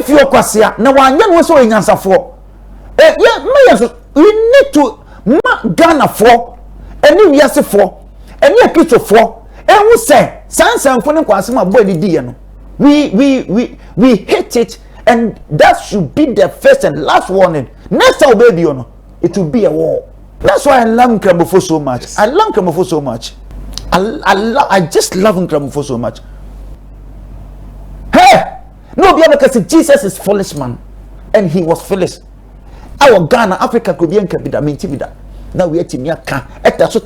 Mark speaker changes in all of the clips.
Speaker 1: if you kwasia na wanya no so enyansafo we need to Ghana for any wiase for any Kristo for who say sansanfo ne kwasem abo adidi no we hate it, and that should be the first and last warning. Next time baby it will be a war. That's why I love Nkramofo so much. Yes. I love Nkramofo so much. I just love Nkramofo so much. Hey, no, because Jesus is foolish man, and he was foolish. Our Ghana, Africa could be enkabida, mentibida. Now we are Timiaka, etaso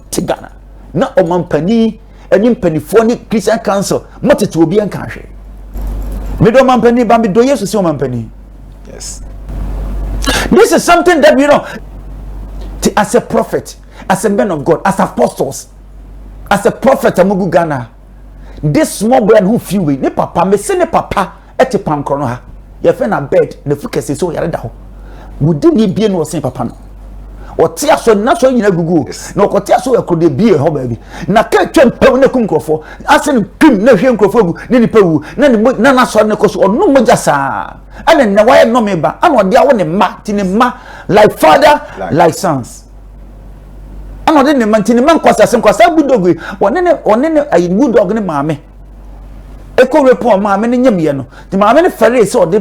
Speaker 1: tigana. Na omampani, and impany Christian Council, much to be unconscious. Middle mampani, bambi do yes, so mampani. Yes. This is something that as a prophet, as a man of God, as apostles, as a prophet, Amugu Ghana, this small boy who feel we, ne papa, me se ne papa, eti pankrono ha. Ye fe na bed, ne fukese so yare da ho. Wudi ni bie no sen papa no. Otia so na so nyina gugu. Na okotia so yakode bie ho ba bi. Na ka twem pa na kum krofo. Asen pim na hwe krofo gu, ne nipa wu. Na na so ne koso onu moja sa. Ana na waye no me ba. Ana ode awo ne ma, ti ne ma like father, like sons. Ana ode ne ma ti ne ma kwasa Bulldog. One ne ay Bulldog ne maame. Eko repo maame ne nyamye no. Ti maame ne fere se ode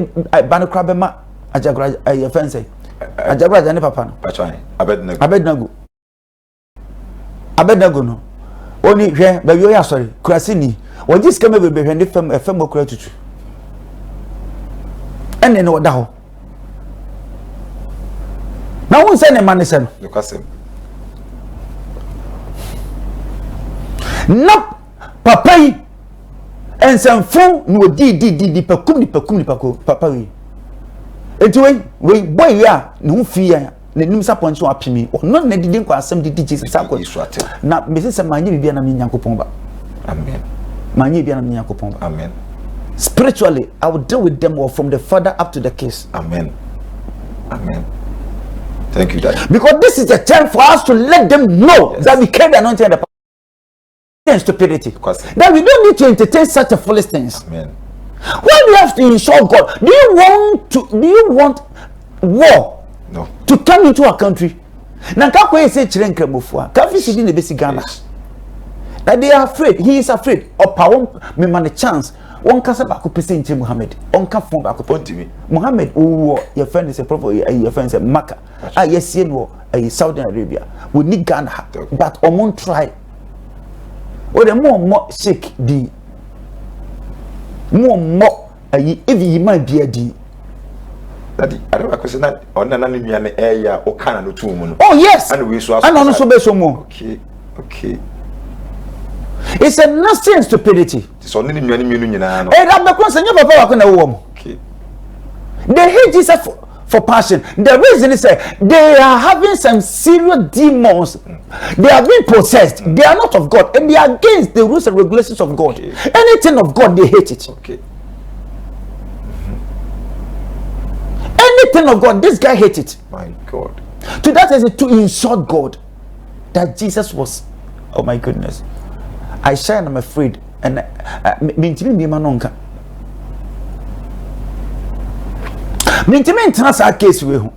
Speaker 1: ba ne kra be ma Ajagurajah ay fense. Ajagurajah ne papa no.
Speaker 2: Pachai.
Speaker 1: Abednego no. Oni hwe ba wi o ya sorry. Kurase ni. Oji skema be hwe ne fam okura tutu. Ene ne oda ho. Na won se ne ma ne se no.
Speaker 2: Lokasem.
Speaker 1: Na papa yi ensanfo no di pakum papa wi. Enti we boy ya ne ho fi ya ne nim sapon so apimi no na didi nkwa asem didi Jesus akọ na mesi se manye bibia na Nyankopon ba.
Speaker 2: Amen.
Speaker 1: Manye bibia na Nyankopon ba.
Speaker 2: Amen.
Speaker 1: Spiritually I will deal with them all from the father up to the kids.
Speaker 2: Amen. Amen. Thank you, Daddy.
Speaker 1: Because this is the time for us to let them know that we carry the anointing and the stupidity. That we don't need to entertain such a foolish things.
Speaker 2: Amen.
Speaker 1: Why do you have to insult God? Do you want war?
Speaker 2: No.
Speaker 1: To come into our country? Now, Kakwe say Chiren Kremofua. Kafi Sidi ne besi Ghana. That they are afraid. He is afraid. Or power me man a chance. One kasa baku pese nche Muhammad. One ka phone baku ponti me. Muhammad your friend is a prophet. Your friend is a Makkah. Yes, you know, Saudi Arabia. We need Ghana, but Omon try. Or the more shake the more if you might be a D.
Speaker 2: Daddy, I don't question that on an enemy and area or can no two.
Speaker 1: Oh, yes,
Speaker 2: and we saw
Speaker 1: and also be some more.
Speaker 2: Okay.
Speaker 1: It's a nasty and stupidity.
Speaker 2: It's only the enemy.
Speaker 1: And I'm the question you papa can a
Speaker 2: okay.
Speaker 1: They hate Jesus for passion. The reason is that they are having some serious demons. They are being possessed. They are not of God, and they are against the rules and regulations of God. Anything of God, they hate it.
Speaker 2: Okay.
Speaker 1: Anything of God, this guy hates it.
Speaker 2: My God.
Speaker 1: To that is to insult God. That Jesus was. Oh my goodness. I shine. I'm afraid, and me manonka. Mentiment has a case with him.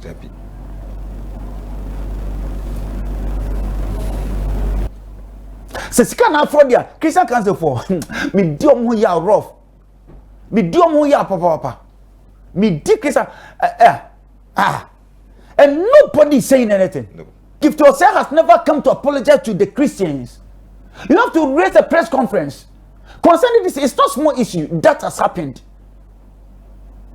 Speaker 1: Says can afford ya Christian Council for me do mo ya rough. Me do mo ya papa. Me dick Christian and nobody is saying anything.
Speaker 2: No.
Speaker 1: If yourself has never come to apologize to the Christians, you have to raise a press conference concerning this. It's not small issue that has happened.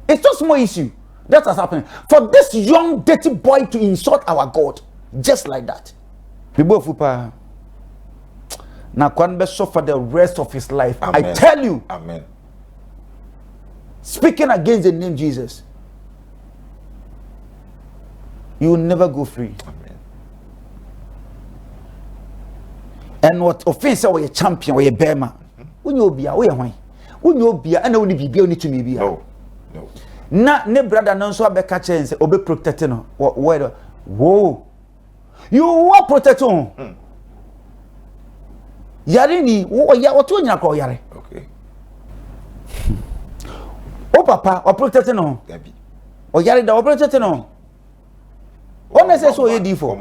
Speaker 1: It's not small issue that has happened for this young dirty boy to insult our God just like that. Now can be suffer the rest of his life. Amen. I tell you.
Speaker 2: Amen.
Speaker 1: Speaking against the name Jesus, you will never go free.
Speaker 2: Amen.
Speaker 1: And what offense or a champion or a bearman? When you be away, when you be, and only be only to me be.
Speaker 2: No.
Speaker 1: Na ne brother no so abeka chance obe protect no where whoa you were protecting yare ni wo ya oto nya ko yare
Speaker 2: okay
Speaker 1: papa or protect no.
Speaker 2: Gabi.
Speaker 1: Or yari da or protect no. What necessary so you do for?